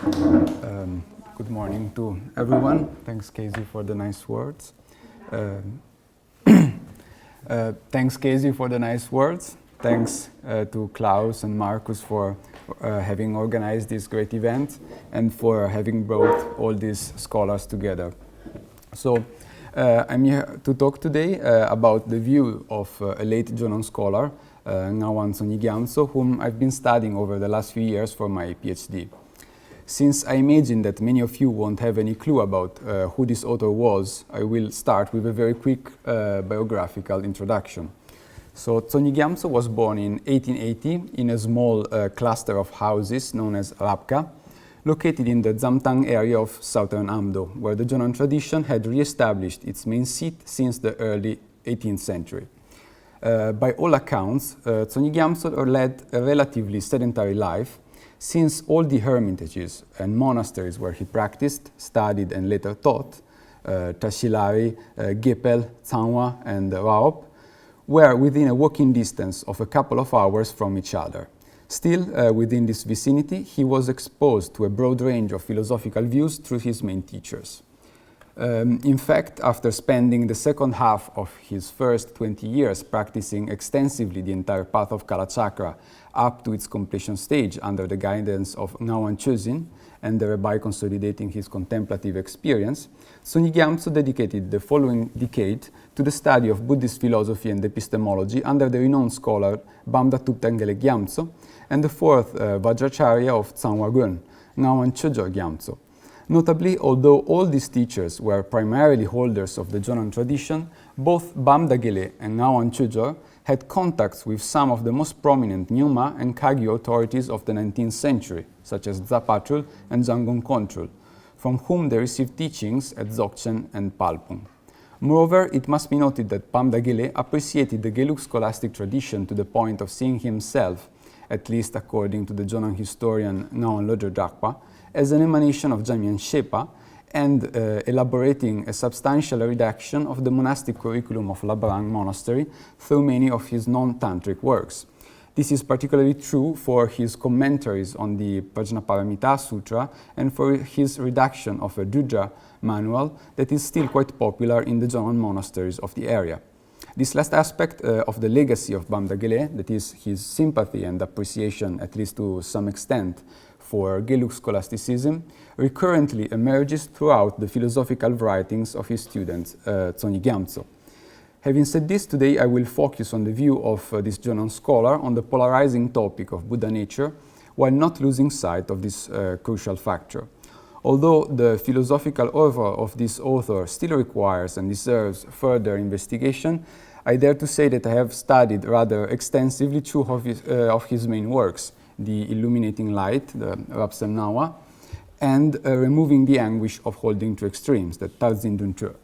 Good morning to everyone. Thanks, Casey, for the nice words. Thanks, Casey, for the nice words. Thanks to Klaus and Marcus for having organized this great event and for having brought all these scholars together. So I'm here to talk today about the view of a late Jonan scholar, Ngawang Tsho, whom I've been studying over the last few years for my PhD. Since I imagine that many of you won't have any clue about who this author was, I will start with a very quick biographical introduction. So Tsho was born in 1880 in a small cluster of houses known as rgya, located in the Zamtang area of southern Amdo, where the Jonan tradition had re-established its main seat since the early 18th century. By all accounts, Tsho led a relatively sedentary life, since all the hermitages and monasteries where he practiced, studied, and later taught, Tashilari, Gepel, Tsangwa, and Raop, were within a walking distance of a couple of hours from each other. Still, within this vicinity, he was exposed to a broad range of philosophical views through his main teachers. In fact, after spending the second half of his first 20 years practicing extensively the entire path of Kalachakra up to its completion stage under the guidance of Ngawang Chosin, and thereby consolidating his contemplative experience, Tsho dedicated the following decade to the study of Buddhist philosophy and epistemology under the renowned scholar Bamda Tuptangele Gyamtso and the fourth Vajracharya of Tsangwa Gun, Ngawang Chojo Gyamtso. Notably, although all these teachers were primarily holders of the Jonan tradition, both Bamda Gele and Ngawang Chojo had contacts with some of the most prominent Nyuma and Kagyu authorities of the 19th century, such as Zapatrul and Jangon Kontrul, from whom they received teachings at Dzogchen and Palpung. Moreover, it must be noted that Bamda Gele appreciated the Gelug scholastic tradition to the point of seeing himself, at least according to the Jonan historian Ngawang Lodro Drakpa, as an emanation of Jamyang Shepa, and elaborating a substantial redaction of the monastic curriculum of Labarang Monastery through many of his non-tantric works. This is particularly true for his commentaries on the Prajnaparamita Sutra and for his redaction of a Rudra manual that is still quite popular in the Jonan monasteries of the area. This last aspect of the legacy of Bamda Gele, that is his sympathy and appreciation, at least to some extent, for Gelug scholasticism, recurrently emerges throughout the philosophical writings of his student, Tsho. Having said this, today I will focus on the view of this Jonan scholar on the polarizing topic of Buddha nature, while not losing sight of this crucial factor. Although the philosophical oeuvre of this author still requires and deserves further investigation, I dare to say that I have studied rather extensively two of his main works, the Illuminating Light, the Rapsam Nawa, and Removing the Anguish of Holding to Extremes, the Tarzin Duntre,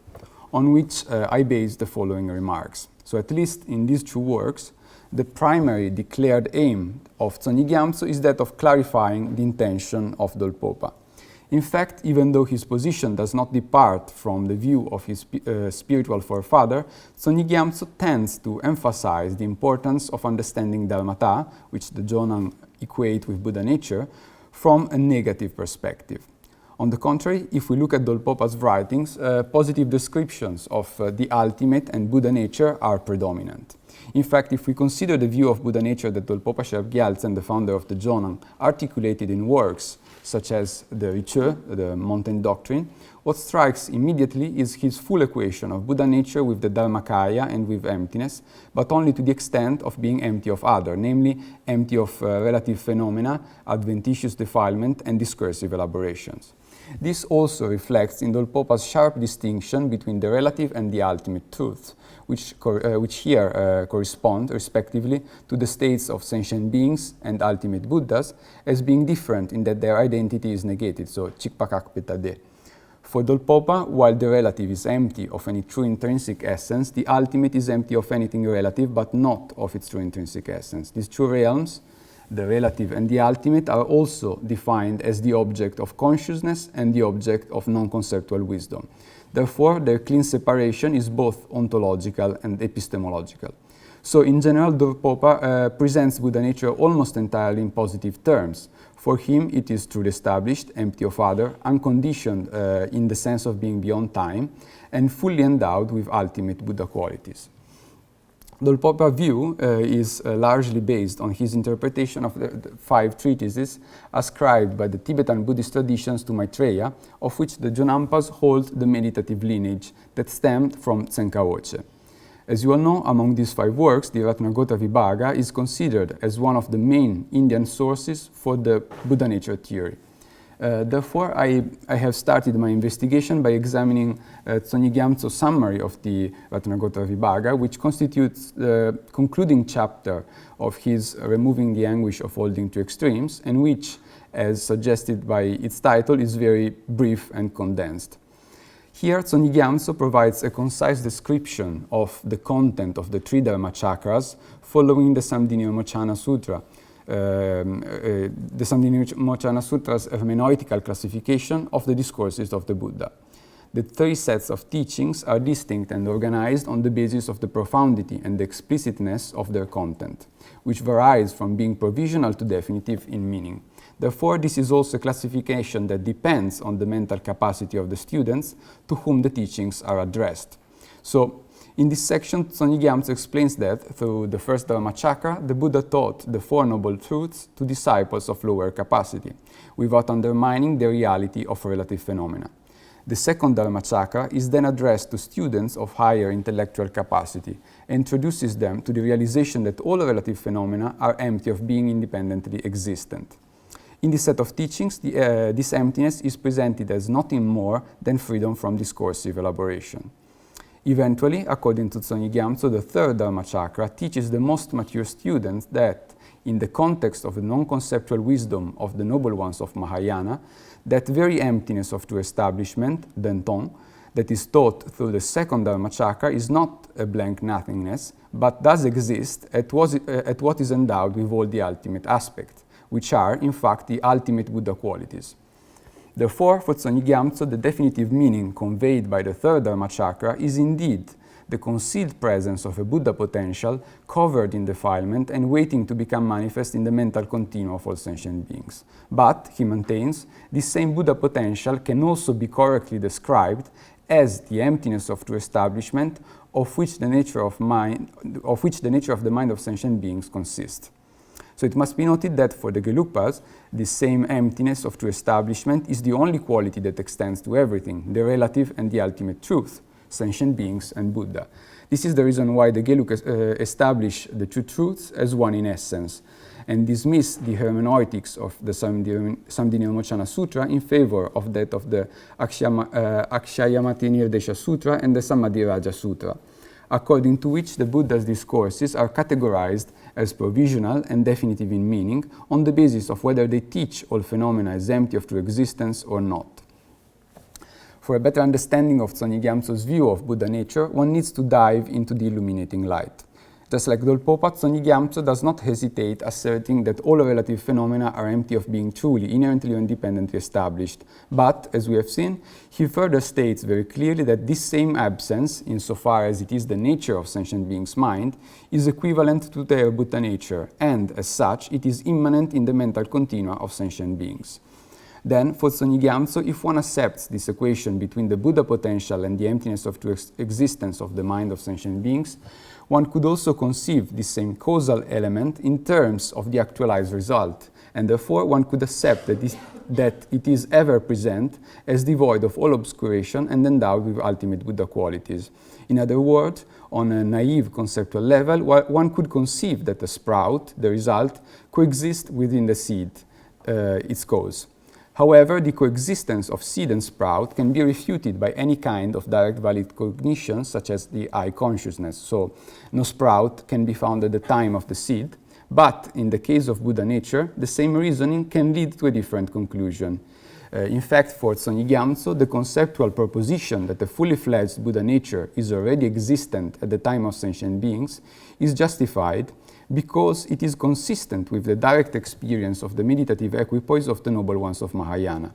on which I base the following remarks. So at least in these two works, the primary declared aim of Tsho is that of clarifying the intention of Dolpopa. In fact, even though his position does not depart from the view of his spiritual forefather, Tsho tends to emphasize the importance of understanding Dharmata, which the Jonan equate with Buddha nature, from a negative perspective. On the contrary, if we look at Dolpopa's writings, positive descriptions of the ultimate and Buddha nature are predominant. In fact, if we consider the view of Buddha nature that Dolpopa Sherp Gyaltsen, the founder of the Jonan, articulated in works such as the Rgya, the Mountain Doctrine, what strikes immediately is his full equation of Buddha nature with the Dharmakaya and with emptiness, but only to the extent of being empty of other, namely empty of relative phenomena, adventitious defilement, and discursive elaborations. This also reflects in Dolpopa's sharp distinction between the relative and the ultimate truth, which here correspond respectively to the states of sentient beings and ultimate Buddhas as being different in that their identity is negated, so Chikpakak Petade. For Dolpopa, while the relative is empty of any true intrinsic essence, the ultimate is empty of anything relative but not of its true intrinsic essence. These two realms, the relative and the ultimate, are also defined as the object of consciousness and the object of non-conceptual wisdom. Therefore, their clean separation is both ontological and epistemological. So in general, Dolpopa presents Buddha nature almost entirely in positive terms. For him, it is truly established, empty of other, unconditioned in the sense of being beyond time, and fully endowed with ultimate Buddha qualities. Dolpopa's view is largely based on his interpretation of the 5 treatises ascribed by the Tibetan Buddhist traditions to Maitreya, of which the Jonampas hold the meditative lineage that stemmed from Tsenkaoche. As you all know, among these 5 works, the Tathāgatagarbha is considered as one of the main Indian sources for the Buddha nature theory. Therefore, I have started my investigation by examining Tsongi Gyamtso's summary of the Tathāgatagarbha, which constitutes the concluding chapter of his Removing the Anguish of Holding to Extremes, and which, as suggested by its title, is very brief and condensed. Here, Tsongi Gyamtso provides a concise description of the content of the 3 Dharma chakras following the Samdhinirmochana Sutra. The Samdhinirmochana Sutra's hermeneutical classification of the discourses of the Buddha. The 3 sets of teachings are distinct and organized on the basis of the profundity and the explicitness of their content, which varies from being provisional to definitive in meaning. Therefore, this is also a classification that depends on the mental capacity of the students to whom the teachings are addressed. So, in this section, Tsongi Gyamtso explains that, through the first Dharma chakra, the Buddha taught the 4 noble truths to disciples of lower capacity, without undermining the reality of relative phenomena. The second Dharma chakra is then addressed to students of higher intellectual capacity, and introduces them to the realization that all relative phenomena are empty of being independently existent. In this set of teachings, this emptiness is presented as nothing more than freedom from discursive elaboration. Eventually, according to Tsongi Gyamtso, the 3rd Dharma chakra teaches the most mature students that, in the context of the non-conceptual wisdom of the noble ones of Mahayana, that very emptiness of true establishment, Dentong, that is taught through the 2nd Dharma chakra is not a blank nothingness, but does exist at what is endowed with all the ultimate aspects, which are, in fact, the ultimate Buddha qualities. Therefore, for Tsongi Gyamtso, the definitive meaning conveyed by the 3rd Dharma chakra is indeed the concealed presence of a Buddha potential covered in defilement and waiting to become manifest in the mental continuum of all sentient beings. But, he maintains, this same Buddha potential can also be correctly described as the emptiness of true establishment of which the nature of the mind of sentient beings consists. So it must be noted that for the Gelugpas, this same emptiness of true establishment is the only quality that extends to everything, the relative and the ultimate truth, sentient beings and Buddha. This is the reason why the Gelug establish the two truths as one in essence, and dismiss the hermeneutics of the Samdhinirmochana Sutra in favor of that of the Akshayamati Nirdesha Sutra and the Samadhi-raja Sutra, according to which the Buddha's discourses are categorized as provisional and definitive in meaning on the basis of whether they teach all phenomena as empty of true existence or not. For a better understanding of Tsongi Gyamtso's view of Buddha nature, one needs to dive into the illuminating light. Just like Dolpopa, Tsongi Gyamtso does not hesitate asserting that all relative phenomena are empty of being truly, inherently or independently established. But, as we have seen, he further states very clearly that this same absence, insofar as it is the nature of sentient beings' mind, is equivalent to their Buddha nature, and, as such, it is immanent in the mental continua of sentient beings. Then, for Tsongi Gyamtso, if one accepts this equation between the Buddha potential and the emptiness of true existence of the mind of sentient beings, one could also conceive this same causal element in terms of the actualized result, and therefore one could accept that it is ever present as devoid of all obscuration and endowed with ultimate Buddha qualities. In other words, on a naive conceptual level, one could conceive that the sprout, the result, coexists within the seed, its cause. However, the coexistence of seed and sprout can be refuted by any kind of direct valid cognition, such as the I consciousness. So, no sprout can be found at the time of the seed, but in the case of Buddha nature, the same reasoning can lead to a different conclusion. In fact, for Tsongi Gyamtso, the conceptual proposition that a fully fledged Buddha nature is already existent at the time of sentient beings is justified because it is consistent with the direct experience of the meditative equipoise of the noble ones of Mahayana.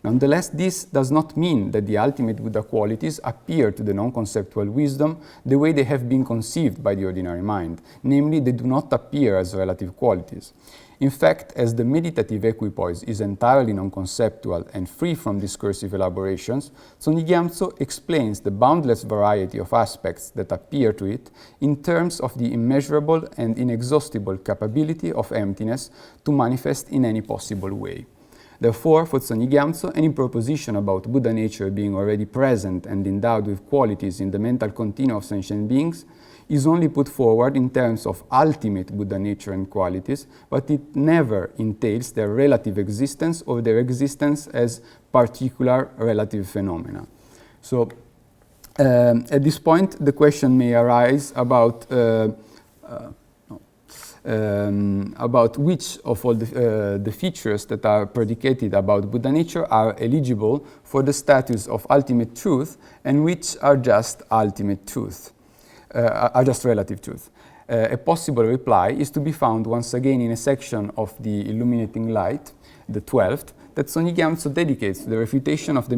Nonetheless, this does not mean that the ultimate Buddha qualities appear to the non-conceptual wisdom the way they have been conceived by the ordinary mind, namely, they do not appear as relative qualities. In fact, as the meditative equipoise is entirely non-conceptual and free from discursive elaborations, Tshogs explains the boundless variety of aspects that appear to it in terms of the immeasurable and inexhaustible capability of emptiness to manifest in any possible way. Therefore, for Tshogs, any proposition about Buddha nature being already present and endowed with qualities in the mental continuum of sentient beings is only put forward in terms of ultimate Buddha nature and qualities, but it never entails their relative existence or their existence as particular relative phenomena. So, at this point, the question may arise about which of all the features that are predicated about Buddha nature are eligible for the status of ultimate truth and which are just ultimate truth. Are just relative truth. A possible reply is to be found once again in a section of the Illuminating Light, the 12th, that Tshogs dedicates to the refutation of the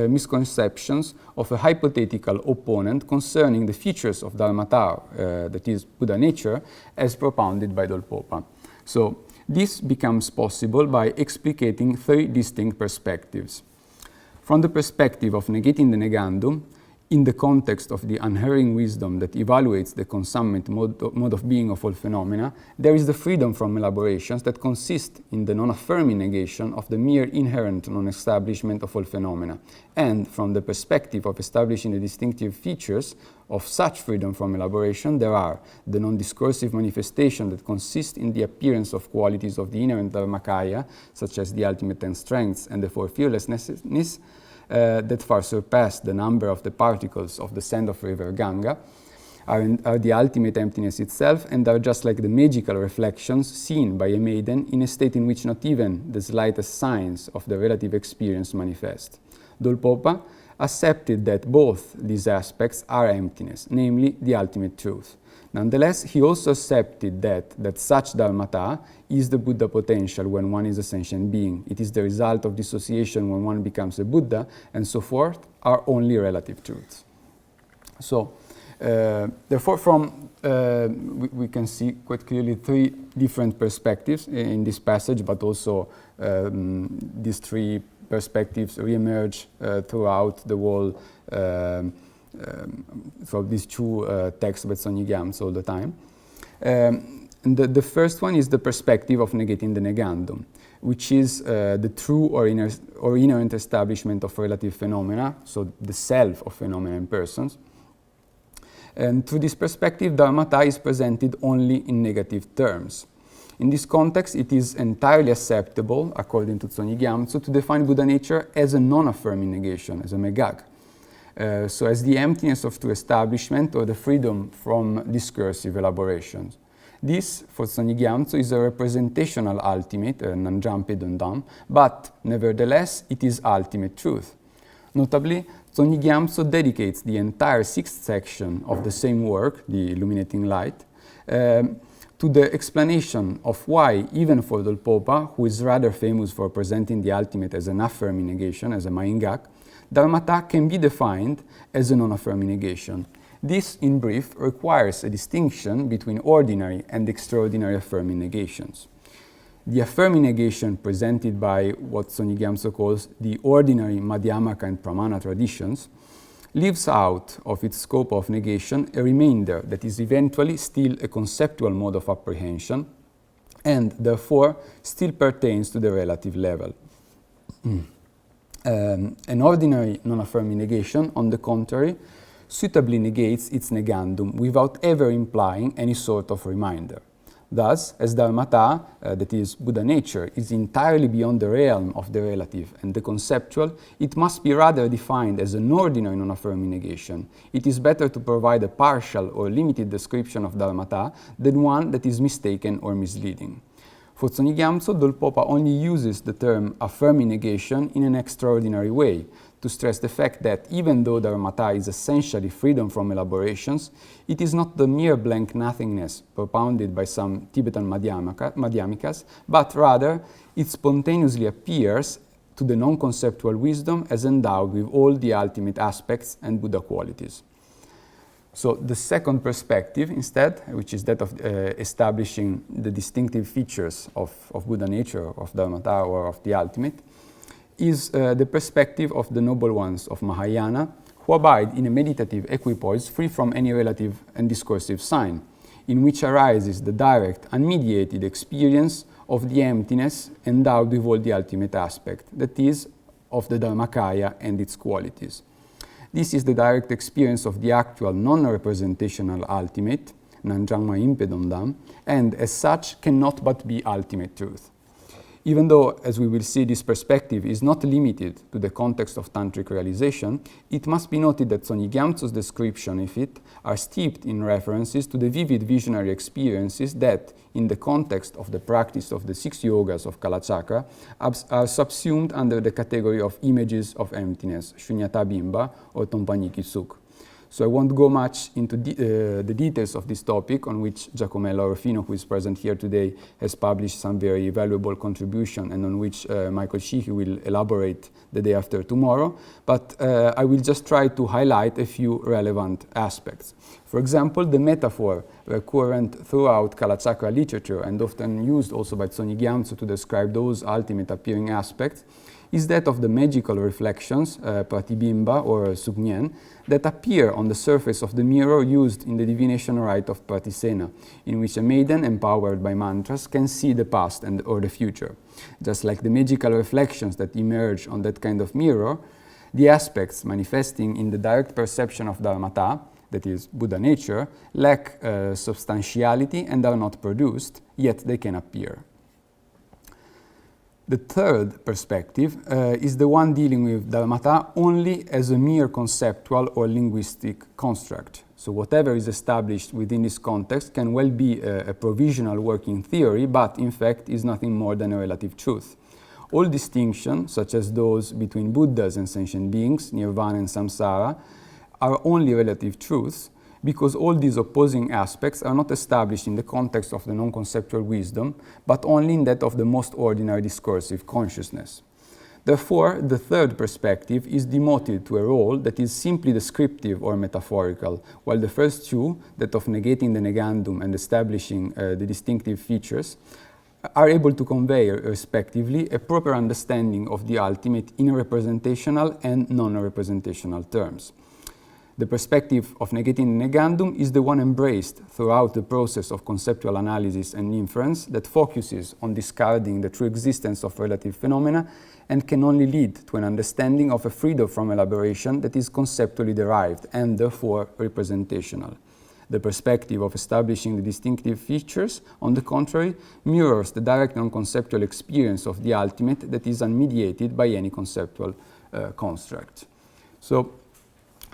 misconceptions of a hypothetical opponent concerning the features of Dharmata, that is Buddha nature, as propounded by Dolpopa. So this becomes possible by explicating three distinct perspectives. From the perspective of negating the negandum, in the context of the unerring wisdom that evaluates the consummate mode of being of all phenomena, there is the freedom from elaborations that consist in the non-affirming negation of the mere inherent non-establishment of all phenomena. And from the perspective of establishing the distinctive features of such freedom from elaboration, there are the non-discursive manifestation that consists in the appearance of qualities of the inherent Dharmakaya, such as the ultimate 10 strengths and therefore fearlessness, that far surpass the number of the particles of the sand of river Ganga, are the ultimate emptiness itself, and are just like the magical reflections seen by a maiden in a state in which not even the slightest signs of the relative experience manifest. Dolpopa accepted that both these aspects are emptiness, namely the ultimate truth. Nonetheless, he also accepted that such dharmata is the Buddha potential when one is a sentient being. It is the result of dissociation when one becomes a Buddha, and so forth, are only relative truths. So, therefore, we can see quite clearly three different perspectives in this passage, but also these three perspectives re-emerge throughout the whole from these two texts by Tshogs all the time. The first one is the perspective of negating the negandum, which is the true or inherent establishment of relative phenomena, so the self of phenomena and persons. And through this perspective, dharmata is presented only in negative terms. In this context, it is entirely acceptable, according to Tshogs, to define Buddha nature as a non-affirming negation, as a megag. So as the emptiness of true establishment or the freedom from discursive elaborations. This, for Tshogs, is a representational ultimate, nanjampe dundam, but nevertheless it is ultimate truth. Notably, Tshogs dedicates the entire sixth section of the same work, the Illuminating Light, to the explanation of why, even for Dolpopa, who is rather famous for presenting the ultimate as an affirming negation, as a maingak, dharmata can be defined as a non-affirming negation. This, in brief, requires a distinction between ordinary and extraordinary affirming negations. The affirming negation presented by what Tshogs calls the ordinary Madhyamaka and Pramana traditions leaves out of its scope of negation a remainder that is eventually still a conceptual mode of apprehension and therefore still pertains to the relative level. An ordinary non-affirming negation, on the contrary, suitably negates its negandum without ever implying any sort of reminder. Thus, as dharmata, that is Buddha nature, is entirely beyond the realm of the relative and the conceptual, it must be rather defined as an ordinary non-affirming negation. It is better to provide a partial or limited description of dharmata than one that is mistaken or misleading. For Tshogs, Dolpopa only uses the term affirming negation in an extraordinary way, to stress the fact that even though dharmata is essentially freedom from elaborations, it is not the mere blank nothingness propounded by some Tibetan Madhyamikas, but rather it spontaneously appears to the non-conceptual wisdom as endowed with all the ultimate aspects and Buddha qualities. So the second perspective instead, which is that of establishing the distinctive features of Buddha nature, of Dharmata, or of the ultimate, is the perspective of the noble ones of Mahayana, who abide in a meditative equipoise free from any relative and discursive sign, in which arises the direct, unmediated experience of the emptiness endowed with all the ultimate aspect, that is, of the Dharmakaya and its qualities. This is the direct experience of the actual non-representational ultimate, Nanjangma Impedondam, and as such cannot but be ultimate truth. Even though, as we will see, this perspective is not limited to the context of tantric realization, it must be noted that Tsongi Gyamtso's description of it are steeped in references to the vivid visionary experiences that, in the context of the practice of the 6 yogas of Kalachakra, are subsumed under the category of images of emptiness, Shunyata Bimba or Tompaniki Sukh. So I won't go much into the details of this topic, on which Giacomello Orfino, who is present here today, has published some very valuable contribution, and on which Michael Sheehy will elaborate the day after tomorrow. But I will just try to highlight a few relevant aspects. For example, the metaphor recurrent throughout Kalachakra literature and often used also by Tsongi Gyamtso to describe those ultimate appearing aspects is that of the magical reflections, pratibimba or sugnyen, that appear on the surface of the mirror used in the divination rite of pratisena, in which a maiden empowered by mantras can see the past or the future. Just like the magical reflections that emerge on that kind of mirror, the aspects manifesting in the direct perception of Dharmata, that is Buddha nature, lack substantiality and are not produced, yet they can appear. The third perspective is the one dealing with Dharmata only as a mere conceptual or linguistic construct. So whatever is established within this context can well be a provisional working theory, but in fact is nothing more than a relative truth. All distinctions, such as those between Buddhas and sentient beings, nirvana and samsara, are only relative truths, because all these opposing aspects are not established in the context of the non-conceptual wisdom, but only in that of the most ordinary discursive consciousness. Therefore, the third perspective is demoted to a role that is simply descriptive or metaphorical, while the first two, that of negating the negandum and establishing the distinctive features, are able to convey, respectively, a proper understanding of the ultimate in representational and non-representational terms. The perspective of negating the negandum is the one embraced throughout the process of conceptual analysis and inference that focuses on discarding the true existence of relative phenomena and can only lead to an understanding of a freedom from elaboration that is conceptually derived and therefore representational. The perspective of establishing the distinctive features, on the contrary, mirrors the direct non-conceptual experience of the ultimate that is unmediated by any conceptual construct. So,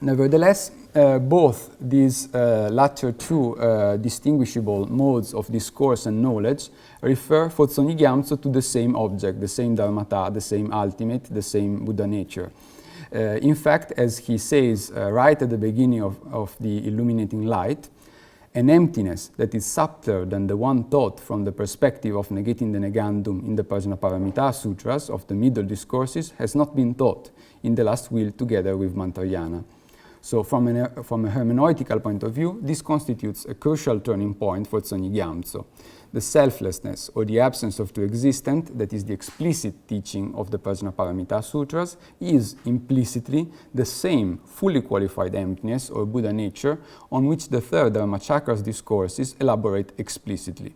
nevertheless, both these latter two distinguishable modes of discourse and knowledge refer for Tsongi Gyamtso to the same object, the same Dharmata, the same ultimate, the same Buddha nature. In fact, as he says right at the beginning of the illuminating light, an emptiness that is subtler than the one taught from the perspective of negating the negandum in the Prajnaparamita Sutras of the middle discourses has not been taught in the last will together with Mantrayana. So from a hermeneutical point of view, this constitutes a crucial turning point for Tsongi Gyamtso. The selflessness or the absence of true existent, that is the explicit teaching of the Prajnaparamita Sutras, is implicitly the same fully qualified emptiness or Buddha nature on which the third Dharmachakra's discourses elaborate explicitly.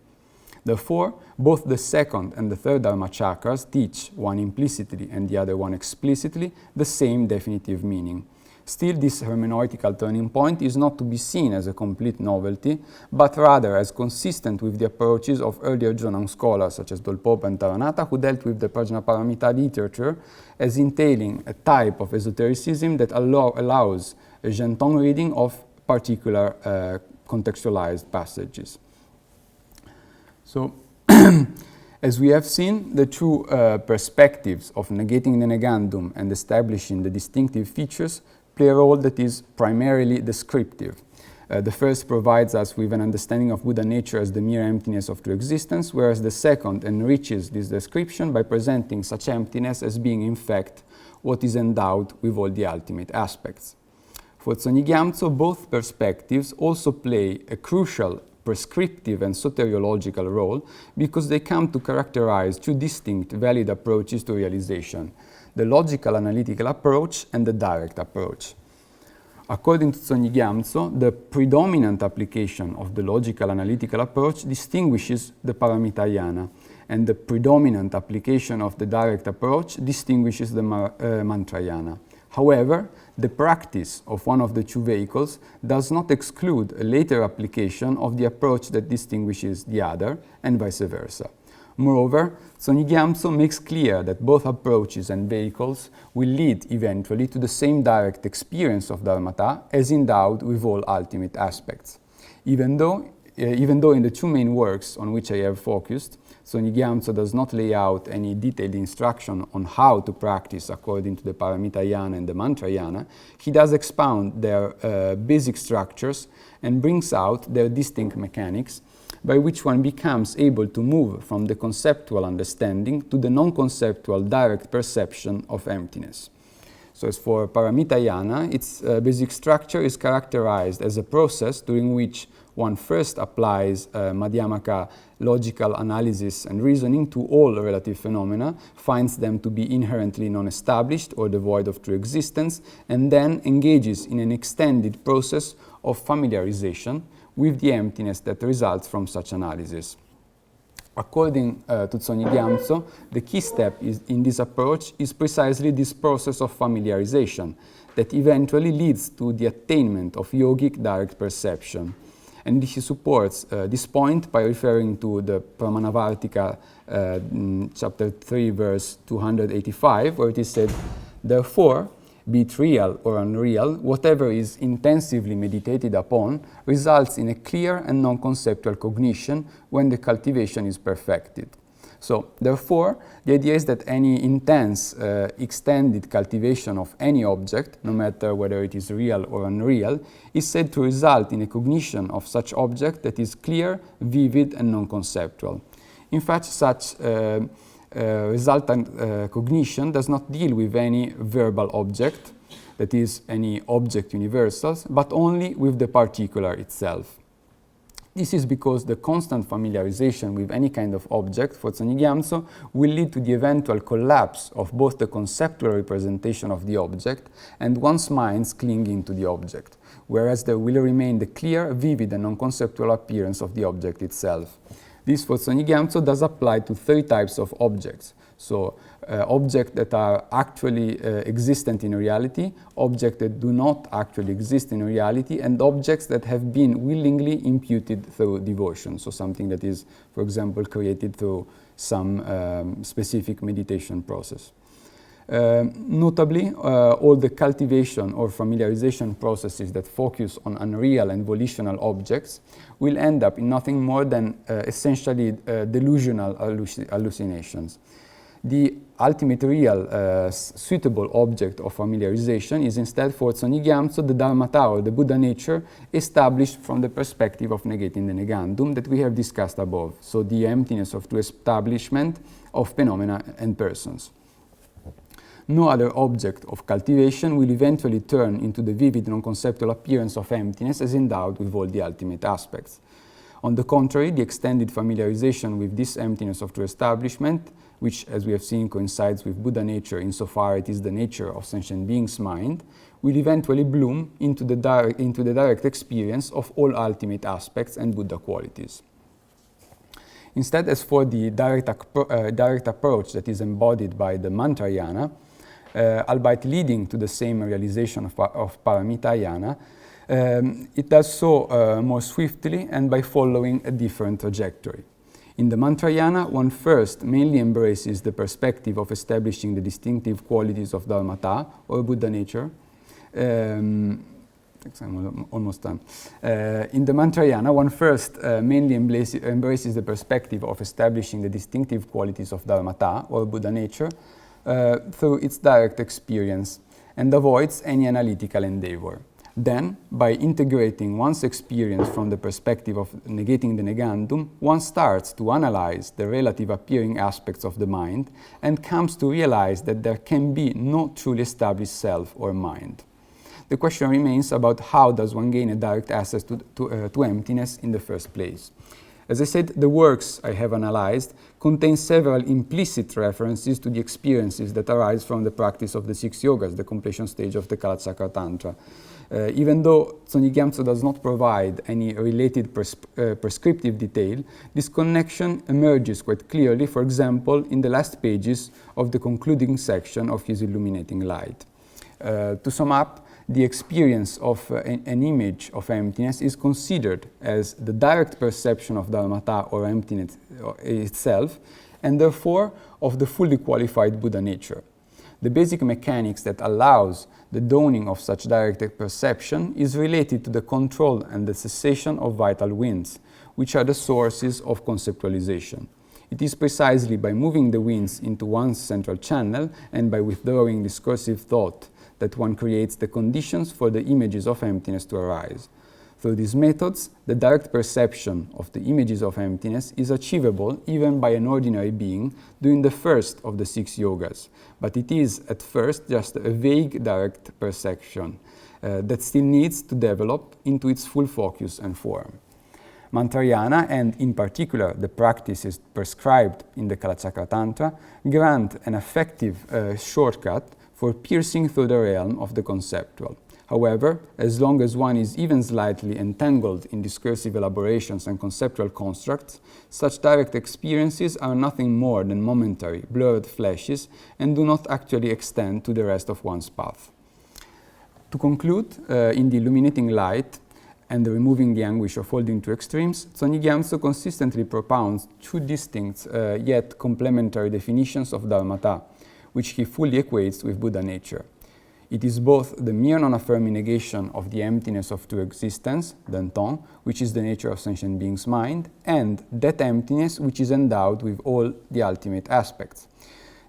Therefore, both the second and the third Dharmachakras teach, one implicitly and the other one explicitly, the same definitive meaning. Still, this hermeneutical turning point is not to be seen as a complete novelty, but rather as consistent with the approaches of earlier Jonang scholars such as Dolpopa and Taranatha, who dealt with the Prajnaparamita literature as entailing a type of esotericism that allows a Gentong reading of particular contextualized passages. So, as we have seen, the two perspectives of negating the negandum and establishing the distinctive features play a role that is primarily descriptive. The first provides us with an understanding of Buddha nature as the mere emptiness of true existence, whereas the second enriches this description by presenting such emptiness as being in fact what is endowed with all the ultimate aspects. For Tsongi Gyamtso, both perspectives also play a crucial prescriptive and soteriological role because they come to characterize two distinct valid approaches to realization: the logical analytical approach and the direct approach. According to Tsongi Gyamtso, the predominant application of the logical analytical approach distinguishes the Paramitayana, and the predominant application of the direct approach distinguishes the Mantrayana. However, the practice of one of the two vehicles does not exclude a later application of the approach that distinguishes the other, and vice versa. Moreover, Tsongi Gyamtso makes clear that both approaches and vehicles will lead eventually to the same direct experience of Dharmata as endowed with all ultimate aspects. Even though in the two main works on which I have focused, Tsongi Gyamtso does not lay out any detailed instruction on how to practice according to the Paramitayana and the Mantrayana, he does expound their basic structures and brings out their distinct mechanics, by which one becomes able to move from the conceptual understanding to the non-conceptual direct perception of emptiness. So as for Paramitayana, its basic structure is characterized as a process during which one first applies Madhyamaka logical analysis and reasoning to all relative phenomena, finds them to be inherently non-established or devoid of true existence, and then engages in an extended process of familiarization with the emptiness that results from such analysis. According to Tsongi Gyamtso, the key step in this approach is precisely this process of familiarization that eventually leads to the attainment of yogic direct perception. And he supports this point by referring to the Pramanavartika chapter 3 verse 285, where it is said, "Therefore, be it real or unreal, whatever is intensively meditated upon results in a clear and non-conceptual cognition when the cultivation is perfected." So, therefore, the idea is that any intense, extended cultivation of any object, no matter whether it is real or unreal, is said to result in a cognition of such object that is clear, vivid, and non-conceptual. In fact, such resultant cognition does not deal with any verbal object, that is, any object universals, but only with the particular itself. This is because the constant familiarization with any kind of object for Tsongi Gyamtso will lead to the eventual collapse of both the conceptual representation of the object and one's mind's clinging to the object, whereas there will remain the clear, vivid, and non-conceptual appearance of the object itself. This for Tsongi Gyamtso does apply to three types of objects. So, objects that are actually existent in reality, objects that do not actually exist in reality, and objects that have been willingly imputed through devotion. So, something that is, for example, created through some specific meditation process. Notably, all the cultivation or familiarization processes that focus on unreal and volitional objects will end up in nothing more than essentially delusional hallucinations. The ultimate real suitable object of familiarization is instead for Tsongi Gyamtso the Dharmata or the Buddha nature established from the perspective of negating the negandum that we have discussed above, so the emptiness of true establishment of phenomena and persons. No other object of cultivation will eventually turn into the vivid non-conceptual appearance of emptiness as endowed with all the ultimate aspects. On the contrary, the extended familiarization with this emptiness of true establishment, which, as we have seen, coincides with Buddha nature insofar it is the nature of sentient being's mind, will eventually bloom into the direct experience of all ultimate aspects and Buddha qualities. Instead, as for the direct approach that is embodied by the Mantrayana, albeit leading to the same realization of Paramitayana, it does so more swiftly and by following a different trajectory. In the Mantrayana, one first mainly embraces the perspective of establishing the distinctive qualities of Dharmata, or Buddha nature. I'm almost done. In the Mantrayana, one first mainly embraces the perspective of establishing the distinctive qualities of Dharmata, or Buddha nature, through its direct experience, and avoids any analytical endeavor. Then, by integrating one's experience from the perspective of negating the negandum, one starts to analyze the relative appearing aspects of the mind and comes to realize that there can be no truly established self or mind. The question remains about how does one gain a direct access to emptiness in the first place. As I said, the works I have analyzed contain several implicit references to the experiences that arise from the practice of the 6 yogas, the completion stage of the Kalachakra Tantra. Even though Tsoni Gyamtso does not provide any related prescriptive detail, this connection emerges quite clearly, for example, in the last pages of the concluding section of his Illuminating Light. To sum up, the experience of an image of emptiness is considered as the direct perception of dharmata or emptiness itself, and therefore of the fully qualified Buddha nature. The basic mechanics that allows the dawning of such direct perception is related to the control and the cessation of vital winds, which are the sources of conceptualization. It is precisely by moving the winds into one's central channel and by withdrawing discursive thought that one creates the conditions for the images of emptiness to arise. Through these methods, the direct perception of the images of emptiness is achievable even by an ordinary being doing the first of the 6 yogas, but it is at first just a vague direct perception that still needs to develop into its full focus and form. Mantrayana, and in particular the practices prescribed in the Kalachakra Tantra, grant an effective shortcut for piercing through the realm of the conceptual. However, as long as one is even slightly entangled in discursive elaborations and conceptual constructs, such direct experiences are nothing more than momentary, blurred flashes and do not actually extend to the rest of one's path. To conclude, in the Illuminating Light and removing the anguish of holding two extremes, Tsoni Gyamtso consistently propounds 2 distinct yet complementary definitions of dharmata, which he fully equates with Buddha nature. It is both the mere non-affirming negation of the emptiness of true existence, Danton, which is the nature of sentient being's mind, and that emptiness which is endowed with all the ultimate aspects.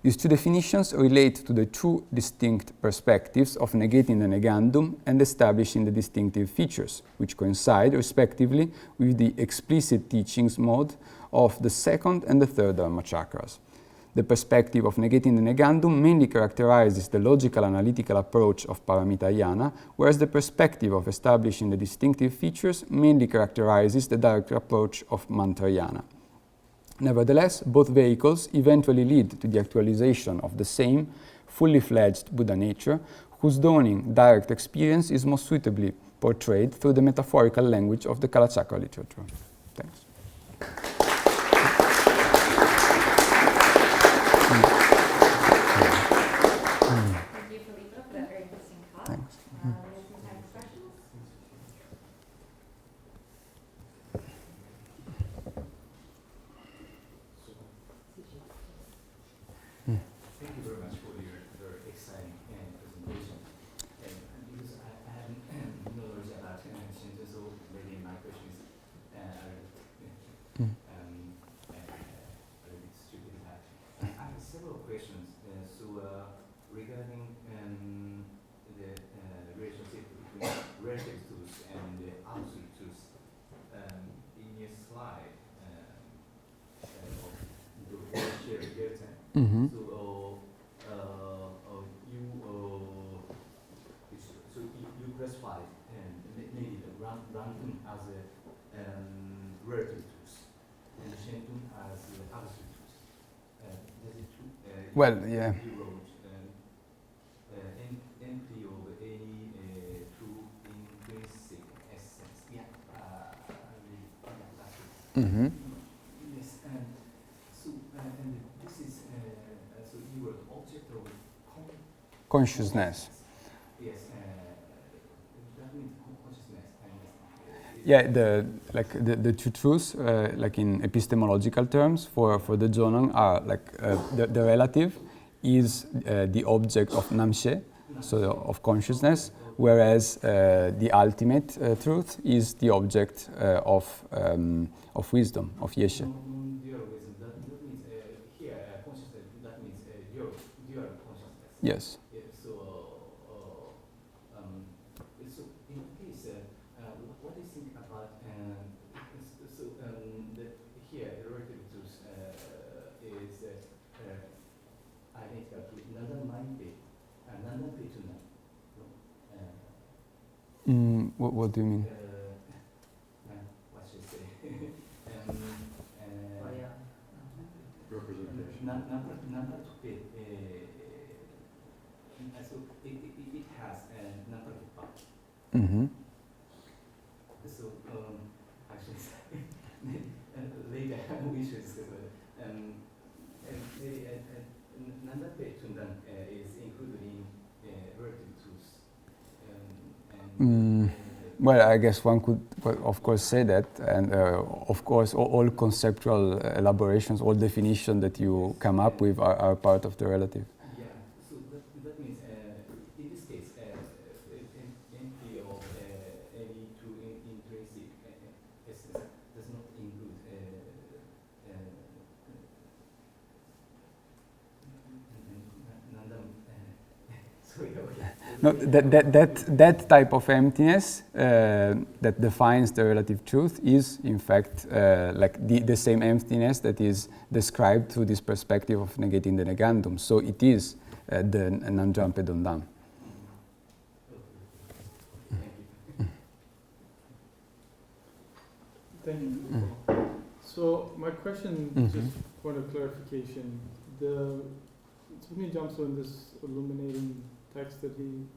These 2 definitions relate to the 2 distinct perspectives of negating the negandum and establishing the distinctive features, which coincide respectively with the explicit teachings mode of the 2nd and the 3rd Dharma chakras. The perspective of negating the negandum mainly characterizes the logical analytical approach of Paramitayana, whereas the perspective of establishing the distinctive features mainly characterizes the direct approach of Mantrayana. Nevertheless, both vehicles eventually lead to the actualization of the same fully fledged Buddha nature, whose dawning direct experience is most suitably portrayed through the metaphorical language of the Kalachakra literature. Thanks. Thank you, Filippo, for that very interesting talk. Thanks. We have some time for questions. Thank you very much for your very exciting presentation. And because I have no knowledge about Shinto, so maybe my questions are a little bit stupid. I have several questions. Regarding the relationship between relative truth and the absolute truth, in your slide of the shared data, you classify maybe the Rangtun as a relative truth and Shentun as absolute truth. Does it Well, yeah. you wrote empty of any true intrinsic essence. Yeah, that's it. Yes, and so and this is so you were object of Consciousness. Yes, that means consciousness. And Yeah, the 2 truths, like in epistemological terms, for the Jonang are like the relative is the object of namshe, so of consciousness, whereas the ultimate truth is the object of wisdom, of yeshe. Dual wisdom. That means here consciousness. That means dual consciousness. Yes. Yeah, so in What do you mean? What should I say? Representation. Number to pay. So it has a number of parts. Mm-hmm. So actually, later we should say number pay tundan is included in relative tools. Well, I guess one could, of course, say that, and of course, all conceptual elaborations, all definitions that you come up with are part of the relative. Yeah, so that means in this case, entry of any true intrinsic essence does not include sorry, okay. No, that type of emptiness that defines the relative truth is, in fact, like the same emptiness that is described through this perspective of negating the negandum. So it is the non-jumpe dondam. Thank you. So my question, just point of clarification, the Tsumi Jamso in this illuminating text that you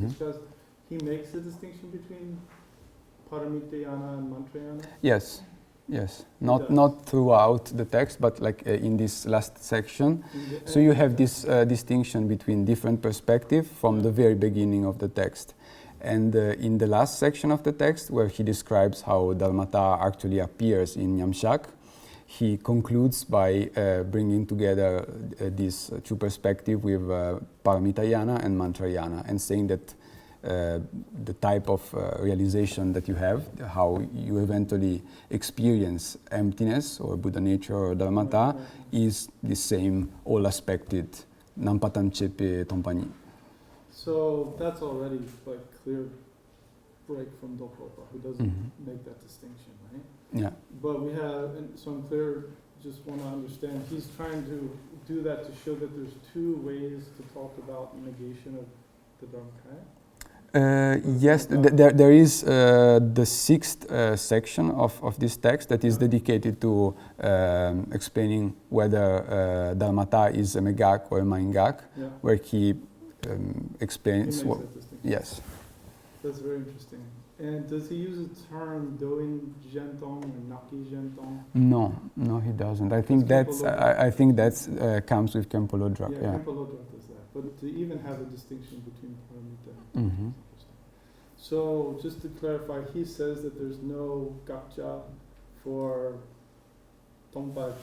discussed, he makes a distinction between Paramitayana and Mantrayana? Yes. Not throughout the text, but like in this last section. So you have this distinction between different perspectives from the very beginning of the text. And in the last section of the text, where he describes how Dharmata actually appears in Nyamshak, he concludes by bringing together this true perspective with Paramitayana and Mantrayana, and saying that the type of realization that you have, how you eventually experience emptiness or Buddha nature or Dharmata, is the same all-aspected Nampatan Chepe Tompani. So that's already like clear break from Dokopa, who doesn't make that distinction, right? Yeah. But we have, and so I'm clear, just want to understand, he's trying to do that to show that there's two ways to talk about negation of the Dharmakaya? Yes, there is the sixth section of this text that is dedicated to explaining whether Dharmata is a Megak or a Maingak, where he explains He makes that distinction. Yes. That's very interesting. And does he use the term Doin Gentong or Naki Gentong? No, he doesn't. I think that's comes with Kempolodrak. Yeah, Kempolodrak does that. But to even have a distinction between Paramita and interesting. So just to clarify, he says that there's no gakja for Tompa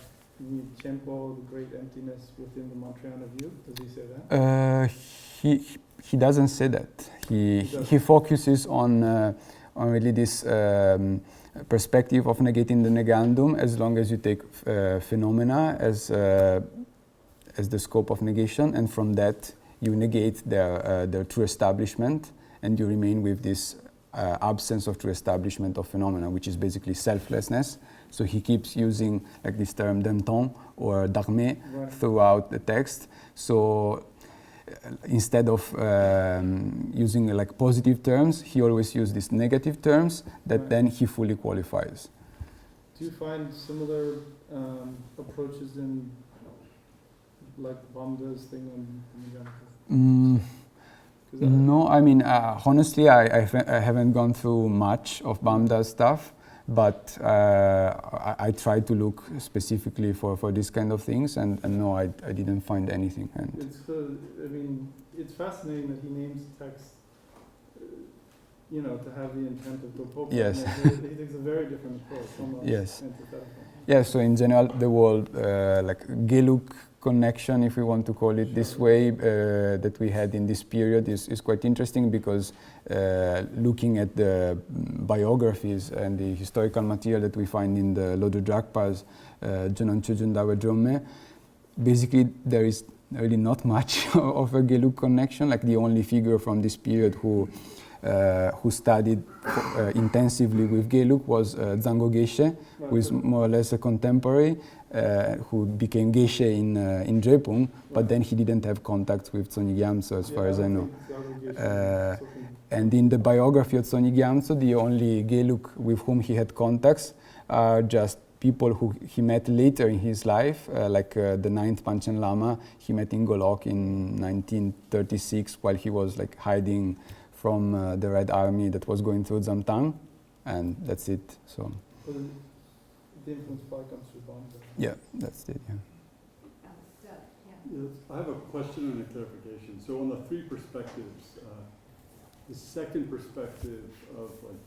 Chempo, the great emptiness within the Mantrayana view. Does he say that? He doesn't say that. He focuses on really this perspective of negating the negandum, as long as you take phenomena as the scope of negation, and from that you negate their true establishment, and you remain with this absence of true establishment of phenomena, which is basically selflessness. So he keeps using like this term denton or dharme throughout the text. So instead of using like positive terms, he always uses these negative terms that then he fully qualifies. Do you find similar approaches in like Vamda's thing on Nijamka? No, I mean, honestly, I haven't gone through much of Vamda's stuff, but I tried to look specifically for this kind of things, and no, I didn't find anything. And it's fascinating that he names text, to have the intent of Dopopa. Yes. He takes a very different approach, almost antithetical. Yeah, so in general, the word like Geluk connection, if we want to call it this way, that we had in this period is quite interesting, because looking at the biographies and the historical material that we find in the Lodro Drakpa's Junon Chujun Dawe Jomme, basically there is really not much of a Geluk connection. Like the only figure from this period who who studied intensively with Gelug was Zango Geshe, who is more or less a contemporary, who became Geshe in Drepung, but then he didn't have contact with Tsoni Gyamtso, as far as I know. And in the biography of Tsoni Gyamtso, the only Gelug with whom he had contacts are just people who he met later in his life, like the 9th Panchen Lama. He met in Golok in 1936 while he was like hiding from the Red Army that was going through Zamtang, and that's it. So. The influence probably comes through Bonzo. Yeah, that's it. Yeah. Yeah. Yes, I have a question and a clarification. So on the three perspectives, the second perspective of like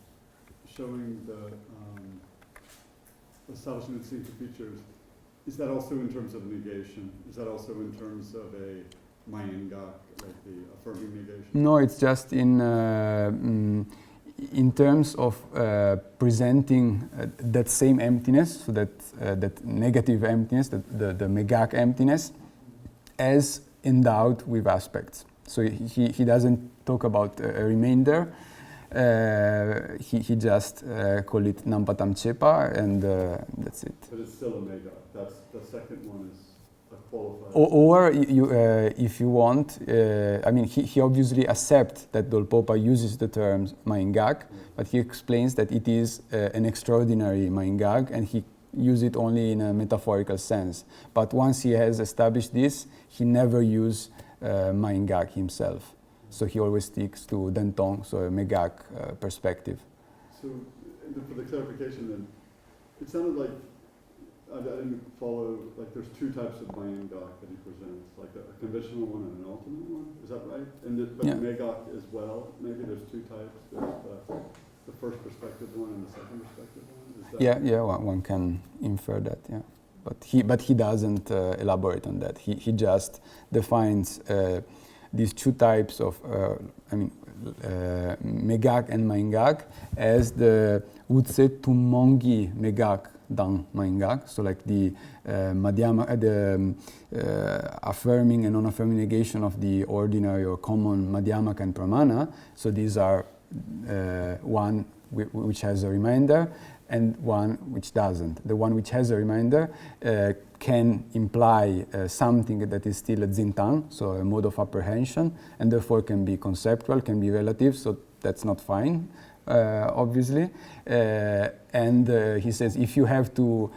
showing the establishment of distinctive features, is that also in terms of negation? Is that also in terms of a Mayangak, like the affirming negation? No, it's just in terms of presenting that same emptiness, so that negative emptiness, the megak emptiness, as endowed with aspects. So he doesn't talk about a remainder. He just call it Nampatam Chepa, and that's it. But it's still a megak. That's the second one is a qualified. Or you, if you want, I mean, he obviously accepts that Dolpopa uses the term Mayangak, but he explains that it is an extraordinary Mayangak, and he uses it only in a metaphorical sense. But once he has established this, he never uses Mayangak himself. So he always sticks to Dentong, so a Megak perspective. So for the clarification then, it sounded like I didn't follow, like there's two types of Mayangak that he presents, like a conditional one and an ultimate one, is that right? And but yeah. Megak as well, maybe there's two types, there's the first perspective one and the second perspective one? Is that Yeah, one can infer that, yeah. But he doesn't elaborate on that. He just defines these two types of, Megak and Mayangak as the Utse Tumongi Megak Dang Mayangak, so like the Madhyama, the affirming and non-affirming negation of the ordinary or common Madhyamaka and Pramana. So these are one which has a remainder and one which doesn't. The one which has a remainder can imply something that is still a dzintang, so a mode of apprehension, and therefore can be conceptual, can be relative, so that's not fine, obviously. And he says if you have to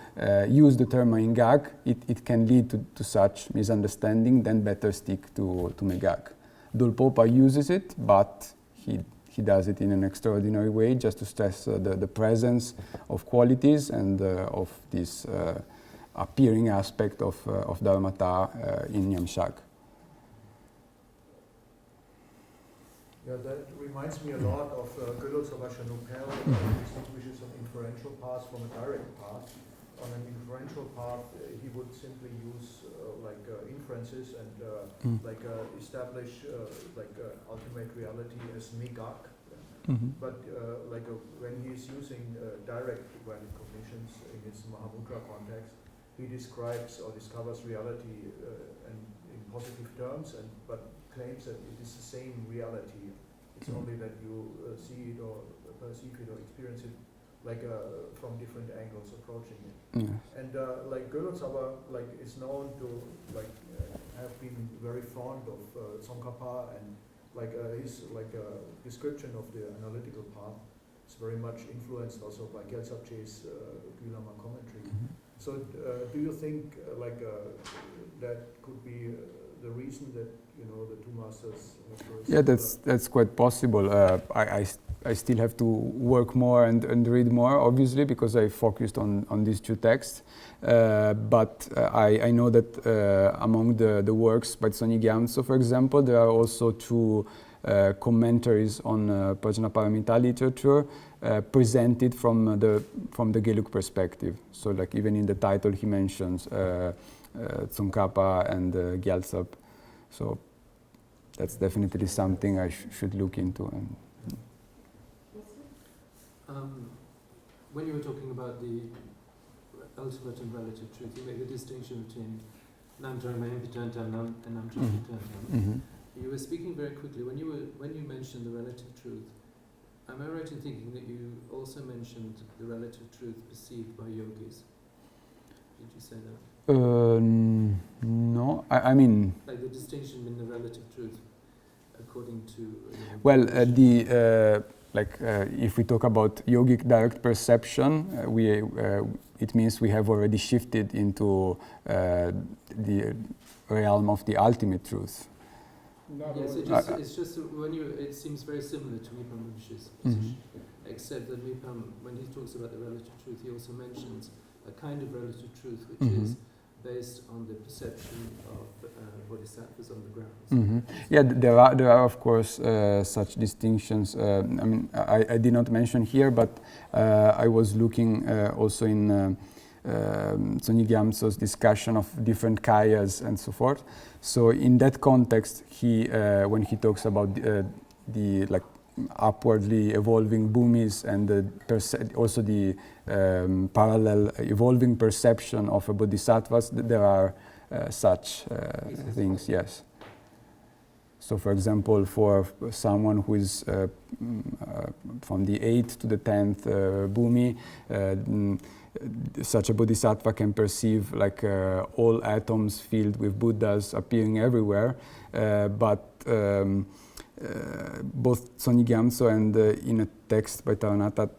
use the term Mayangak, it can lead to such misunderstanding, then better stick to Megak. Dolpopa uses it, but he does it in an extraordinary way, just to stress the presence of qualities and of this appearing aspect of Dharmata in Nyamshak. Yeah, that reminds me a lot of Gödel Savashanupel, who distinguishes an inferential path from a direct path. On an inferential path, he would simply use inferences and establish ultimate reality as Megak. Mm-hmm. But when he is using direct grounded cognitions in his Mahamudra context, he describes or discovers reality in positive terms, but claims that it is the same reality. It's only that you see it or perceive it or experience it from different angles approaching it. Yeah. And Gödel Sava is known to have been very fond of Tsongkhapa, and his description of the analytical path is very much influenced also by Gyaltsabche's Gülama commentary. Mm-hmm. So do you think that could be the reason that the two masters? Yeah, that's quite possible. I still have to work more and read more, obviously, because I focused on these two texts. But I know that among the works by Tsoni Gyamtso, for example, there are also two commentaries on Prajnaparamita literature presented from the Gelug perspective. So, even in the title, he mentions Tsongkhapa and Gyaltsab. So that's definitely something I should look into. When you were talking about the ultimate and relative truth, you made a distinction between Namjang Mahimpitantam and Namjang Pitantam. Mm-hmm. You were speaking very quickly. When you mentioned the relative truth, Am I right in thinking that you also mentioned the relative truth perceived by yogis? Did you say that? No, I mean, Like the distinction in the relative truth according to... well, if we talk about yogic direct perception, it means we have already shifted into the realm of the ultimate truth. Not Yes, always. it's just that when it seems very similar to Mipam Rinpoche's position, except that Mipam, when he talks about the relative truth, he also mentions a kind of relative truth which is based on the perception of bodhisattvas on the ground. Yeah, there are of course such distinctions. I mean, I did not mention here, but I was looking also in Tsoni Gyamtso's discussion of different kayas and so forth. So in that context, when he talks about the like upwardly evolving bhumis and also the parallel evolving perception of a bodhisattvas, there are such things, yes. So for example, for someone who is from the 8th to the 10th bhumi, such a bodhisattva can perceive like all atoms filled with Buddhas appearing everywhere, but both Tsoni Gyamtso and in a text by Taranata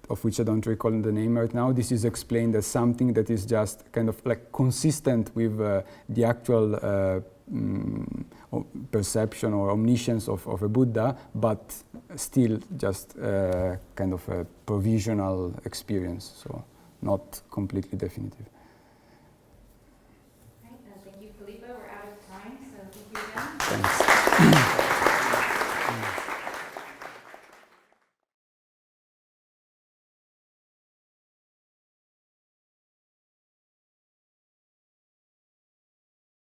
of which I don't recall the name right now, this is explained as something that is just kind of like consistent with the actual perception or omniscience of a Buddha, but still just kind of a provisional experience, so not completely definitive. Right, thank you, Filippo. We're out of time, so thank you again. Thanks.